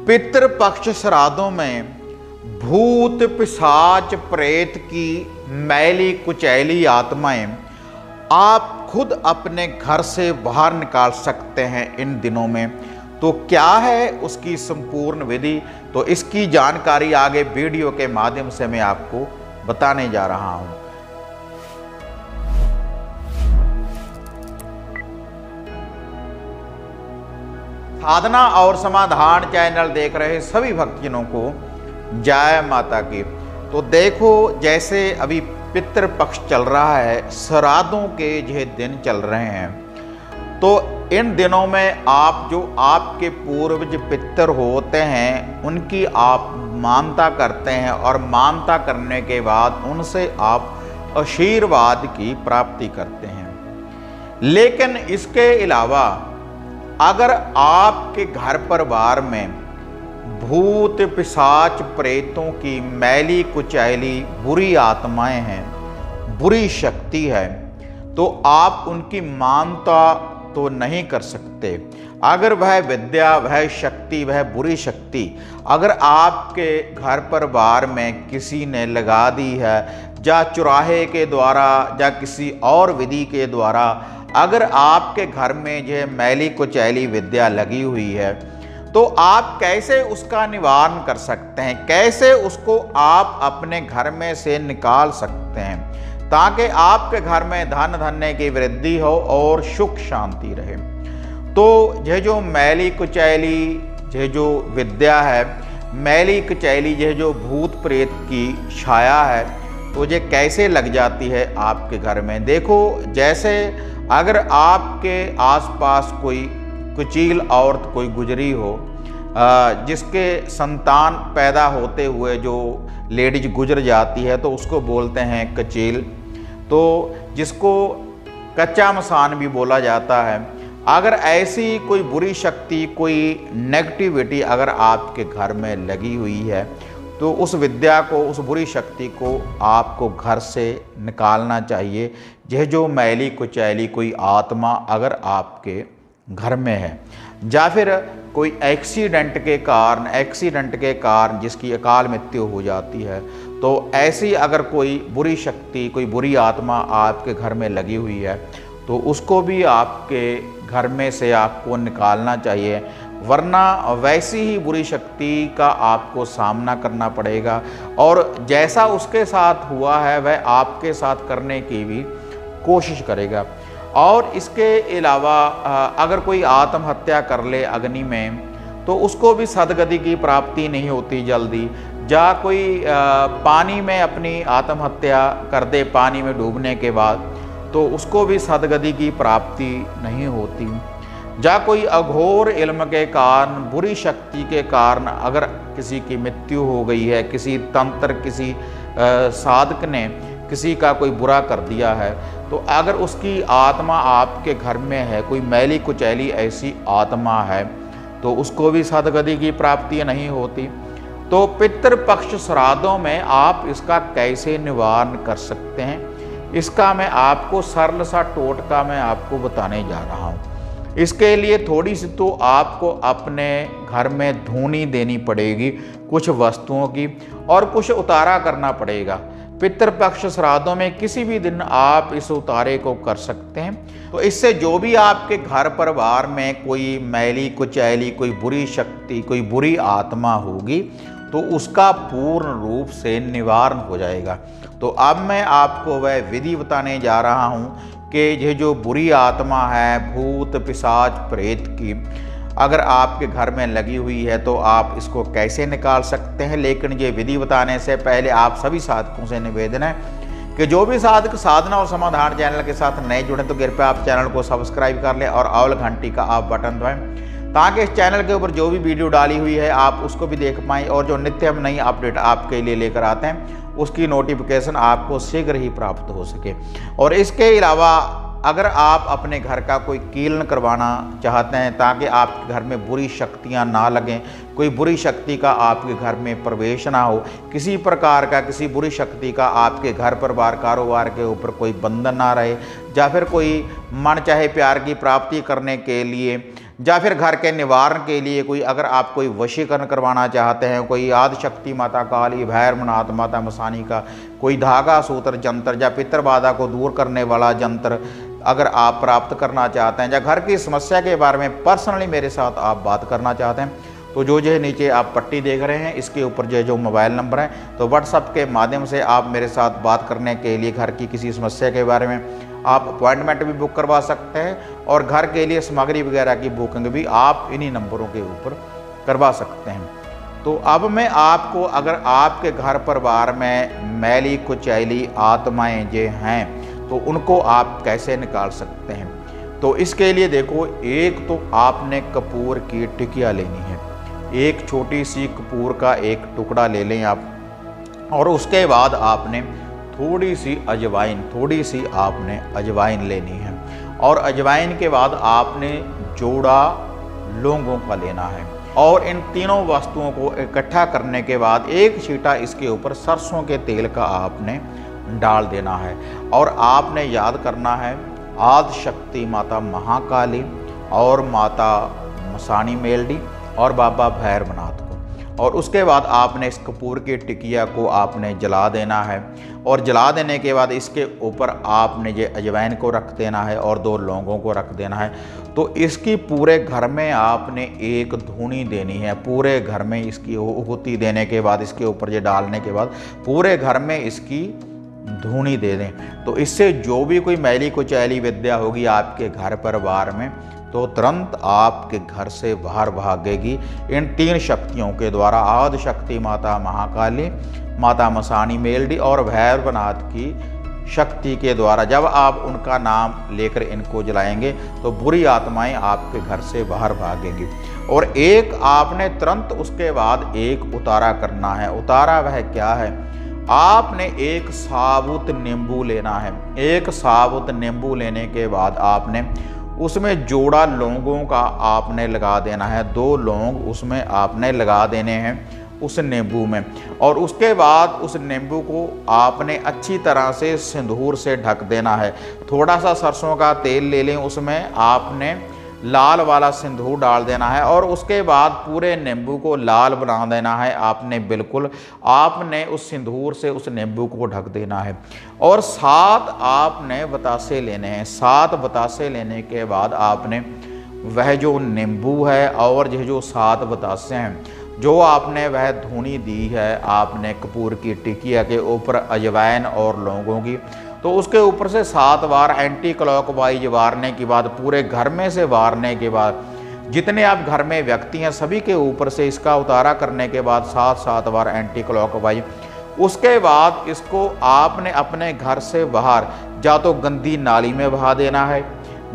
पितृपक्ष श्राद्धों में भूत पिशाच प्रेत की मैली कुचैली आत्माएं आप खुद अपने घर से बाहर निकाल सकते हैं इन दिनों में। तो क्या है उसकी संपूर्ण विधि, तो इसकी जानकारी आगे वीडियो के माध्यम से मैं आपको बताने जा रहा हूं। साधना और समाधान चैनल देख रहे सभी भक्तजनों को जय माता की। तो देखो, जैसे अभी पितृपक्ष चल रहा है, श्राद्धों के यह दिन चल रहे हैं, तो इन दिनों में आप जो आपके पूर्वज पितर होते हैं उनकी आप मानता करते हैं और मानता करने के बाद उनसे आप आशीर्वाद की प्राप्ति करते हैं। लेकिन इसके अलावा अगर आपके घर परिवार में भूत पिशाच प्रेतों की मैली कुचैली बुरी आत्माएं हैं, बुरी शक्ति है, तो आप उनकी मानता तो नहीं कर सकते। अगर वह विद्या, वह शक्ति, वह बुरी शक्ति अगर आपके घर परिवार में किसी ने लगा दी है, या चुराहे के द्वारा या किसी और विधि के द्वारा अगर आपके घर में यह मैली कुचैली विद्या लगी हुई है, तो आप कैसे उसका निवारण कर सकते हैं, कैसे उसको आप अपने घर में से निकाल सकते हैं, ताकि आपके घर में धन धान्य की वृद्धि हो और सुख शांति रहे। तो यह जो मैली कुचैली, यह जो विद्या है, मैली कुचैली, यह जो भूत प्रेत की छाया है, तो ये कैसे लग जाती है आपके घर में। देखो, जैसे अगर आपके आसपास कोई कुचील औरत कोई गुजरी हो, जिसके संतान पैदा होते हुए जो लेडीज गुजर जाती है, तो उसको बोलते हैं कचील, तो जिसको कच्चा मसान भी बोला जाता है। अगर ऐसी कोई बुरी शक्ति, कोई नेगेटिविटी अगर आपके घर में लगी हुई है, तो उस विद्या को, उस बुरी शक्ति को आपको घर से निकालना चाहिए। यह जो मैली कुचैली कोई आत्मा अगर आपके घर में है, या फिर कोई एक्सीडेंट के कारण जिसकी अकाल मृत्यु हो जाती है, तो ऐसी अगर कोई बुरी शक्ति, कोई बुरी आत्मा आपके घर में लगी हुई है, तो उसको भी आपके घर में से आपको निकालना चाहिए, वरना वैसी ही बुरी शक्ति का आपको सामना करना पड़ेगा। और जैसा उसके साथ हुआ है वह आपके साथ करने की भी कोशिश करेगा। और इसके अलावा अगर कोई आत्महत्या कर ले अग्नि में, तो उसको भी सदगति की प्राप्ति नहीं होती जल्दी। या कोई पानी में अपनी आत्महत्या कर दे, पानी में डूबने के बाद, तो उसको भी सदगति की प्राप्ति नहीं होती। या कोई अघोर इल्म के कारण, बुरी शक्ति के कारण अगर किसी की मृत्यु हो गई है, किसी तंत्र, किसी साधक ने किसी का कोई बुरा कर दिया है, तो अगर उसकी आत्मा आपके घर में है, कोई मैली कुचैली ऐसी आत्मा है, तो उसको भी सदगति की प्राप्ति नहीं होती। तो पितृपक्ष श्राद्धों में आप इसका कैसे निवारण कर सकते हैं, इसका मैं आपको सरल सा टोटका मैं आपको बताने जा रहा हूँ। इसके लिए थोड़ी सी तो आपको अपने घर में धूनी देनी पड़ेगी कुछ वस्तुओं की, और कुछ उतारा करना पड़ेगा। पितृपक्ष श्राद्धों में किसी भी दिन आप इस उतारे को कर सकते हैं। तो इससे जो भी आपके घर परिवार में कोई मैली कुचैली, कोई बुरी शक्ति, कोई बुरी आत्मा होगी, तो उसका पूर्ण रूप से निवारण हो जाएगा। तो अब मैं आपको वह विधि बताने जा रहा हूँ कि यह जो बुरी आत्मा है, भूत पिशाच प्रेत की अगर आपके घर में लगी हुई है, तो आप इसको कैसे निकाल सकते हैं। लेकिन ये विधि बताने से पहले आप सभी साधकों से निवेदन है कि जो भी साधक साधना और समाधान चैनल के साथ नए जुड़े, तो कृपया आप चैनल को सब्सक्राइब कर लें और ऑल घंटी का आप बटन दबाएं, ताकि इस चैनल के ऊपर जो भी वीडियो डाली हुई है आप उसको भी देख पाएँ, और जो नित्य हम नई अपडेट आपके लिए लेकर आते हैं उसकी नोटिफिकेशन आपको शीघ्र ही प्राप्त हो सके। और इसके अलावा अगर आप अपने घर का कोई कीलन करवाना चाहते हैं, ताकि आपके घर में बुरी शक्तियां ना लगें, कोई बुरी शक्ति का आपके घर में प्रवेश ना हो, किसी प्रकार का किसी बुरी शक्ति का आपके घर परिवार कारोबार के ऊपर कोई बंधन ना रहे, या फिर कोई मन चाहे प्यार की प्राप्ति करने के लिए, या फिर घर के निवारण के लिए कोई, अगर आप कोई वशीकरण करवाना चाहते हैं, कोई आदिशक्ति माता काली, भैरवनाथ माता मसानी का कोई धागा सूत्र जंत्र या पितृबाधा को दूर करने वाला जंत्र अगर आप प्राप्त करना चाहते हैं, या घर की समस्या के बारे में पर्सनली मेरे साथ आप बात करना चाहते हैं, तो जो नीचे आप पट्टी देख रहे हैं इसके ऊपर जो मोबाइल नंबर है, तो व्हाट्सएप के माध्यम से आप मेरे साथ बात करने के लिए घर की किसी समस्या के बारे में आप अपॉइंटमेंट भी बुक करवा सकते हैं, और घर के लिए सामग्री वगैरह की बुकिंग भी आप इन्हीं नंबरों के ऊपर करवा सकते हैं। तो अब मैं आपको, अगर आपके घर परिवार में मैली कुचैली आत्माएं जो हैं तो उनको आप कैसे निकाल सकते हैं, तो इसके लिए देखो, एक तो आपने कपूर की टिकिया लेनी है, एक छोटी सी कपूर का एक टुकड़ा ले लें आप, और उसके बाद आपने थोड़ी सी अजवाइन लेनी है, और अजवाइन के बाद आपने जोड़ा लौंगों का लेना है, और इन तीनों वस्तुओं को इकट्ठा करने के बाद एक छींटा इसके ऊपर सरसों के तेल का आपने डाल देना है, और आपने याद करना है आदिशक्ति माता महाकाली और माता मसानी मेलडी और बाबा भैरवनाथ को, और उसके बाद आपने इस कपूर की टिकिया को आपने जला देना है, और जला देने के बाद इसके ऊपर आपने ये अजवाइन को रख देना है और 2 लौंगों को रख देना है। तो इसकी पूरे घर में आपने एक धूनी देनी है, पूरे घर में इसकी हुती देने के बाद, इसके ऊपर ये डालने के बाद पूरे घर में इसकी धूनी दे दें। तो इससे जो भी कोई मैली कुचैली विद्या होगी आपके घर परिवार में, तो तुरंत आपके घर से बाहर भागेगी इन 3 शक्तियों के द्वारा, आदिशक्ति माता महाकाली, माता मसानी मेलडी और भैरवनाथ की शक्ति के द्वारा। जब आप उनका नाम लेकर इनको जलाएंगे तो बुरी आत्माएं आपके घर से बाहर भागेंगी। और एक आपने तुरंत उसके बाद एक उतारा करना है। उतारा वह क्या है, आपने एक साबुत नींबू लेना है। एक साबुत नींबू लेने के बाद आपने उसमें जोड़ा लौंगों का आपने लगा देना है। 2 लौंग उसमें आपने लगा देने हैं उस नींबू में, और उसके बाद उस नींबू को आपने अच्छी तरह से सिंदूर से ढक देना है। थोड़ा सा सरसों का तेल ले लें, उसमें आपने लाल वाला सिंदूर डाल देना है, और उसके बाद पूरे नींबू को लाल बना देना है आपने। बिल्कुल आपने उस सिंदूर से उस नींबू को ढक देना है, और 7 आपने बतासे लेने हैं। 7 बतासे लेने के बाद आपने वह जो नींबू है और यह जो 7 बतासे हैं, जो आपने वह धूनी दी है आपने कपूर की टिकिया के ऊपर अजवाइन और लौंगों की, तो उसके ऊपर से 7 बार एंटी क्लॉकवाइज वारने के बाद, पूरे घर में से वारने के बाद, जितने आप घर में व्यक्ति हैं सभी के ऊपर से इसका उतारा करने के बाद 7 बार एंटी क्लॉकवाइज। उसके बाद इसको आपने अपने घर से बाहर या तो गंदी नाली में बहा देना है,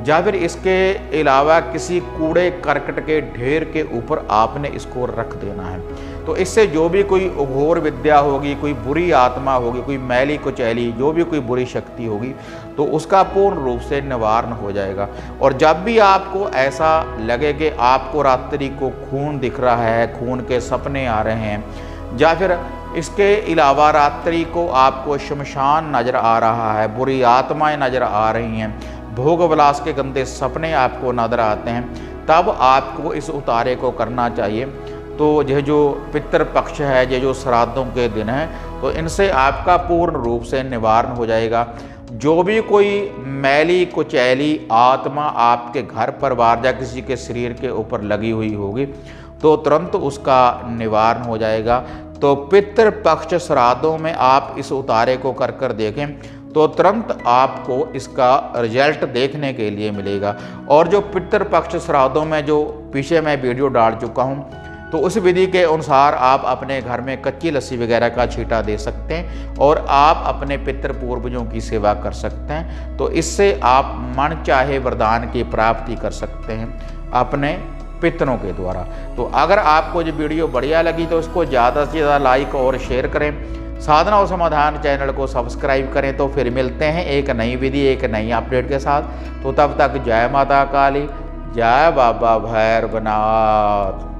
या फिर इसके अलावा किसी कूड़े करकट के ढेर के ऊपर आपने इसको रख देना है। तो इससे जो भी कोई अघोर विद्या होगी, कोई बुरी आत्मा होगी, कोई मैली कुचैली, जो भी कोई बुरी शक्ति होगी, तो उसका पूर्ण रूप से निवारण हो जाएगा। और जब भी आपको ऐसा लगे कि आपको रात्रि को खून दिख रहा है, खून के सपने आ रहे हैं, या फिर इसके अलावा रात्रि को आपको शमशान नज़र आ रहा है, बुरी आत्माएं नज़र आ रही हैं, भोग विलास के गंदे सपने आपको नजर आते हैं, तब आपको इस उतारे को करना चाहिए। तो यह जो पितृपक्ष है, ये जो श्राद्धों के दिन हैं, तो इनसे आपका पूर्ण रूप से निवारण हो जाएगा। जो भी कोई मैली कुचैली आत्मा आपके घर परिवार या किसी के शरीर के ऊपर लगी हुई होगी, तो तुरंत उसका निवारण हो जाएगा। तो पितृपक्ष श्राद्धों में आप इस उतारे को कर देखें, तो तुरंत आपको इसका रिजल्ट देखने के लिए मिलेगा। और जो पितृपक्ष श्राद्धों में जो पीछे मैं वीडियो डाल चुका हूँ, तो उस विधि के अनुसार आप अपने घर में कच्ची लस्सी वगैरह का छींटा दे सकते हैं और आप अपने पितृ पूर्वजों की सेवा कर सकते हैं। तो इससे आप मन चाहे वरदान की प्राप्ति कर सकते हैं अपने पितरों के द्वारा। तो अगर आपको जो वीडियो बढ़िया लगी तो इसको ज़्यादा से ज़्यादा लाइक और शेयर करें, साधना और समाधान चैनल को सब्सक्राइब करें। तो फिर मिलते हैं एक नई विधि, एक नई अपडेट के साथ। तो तब तक जय माता काली, जय बाबा भैरवनाथ।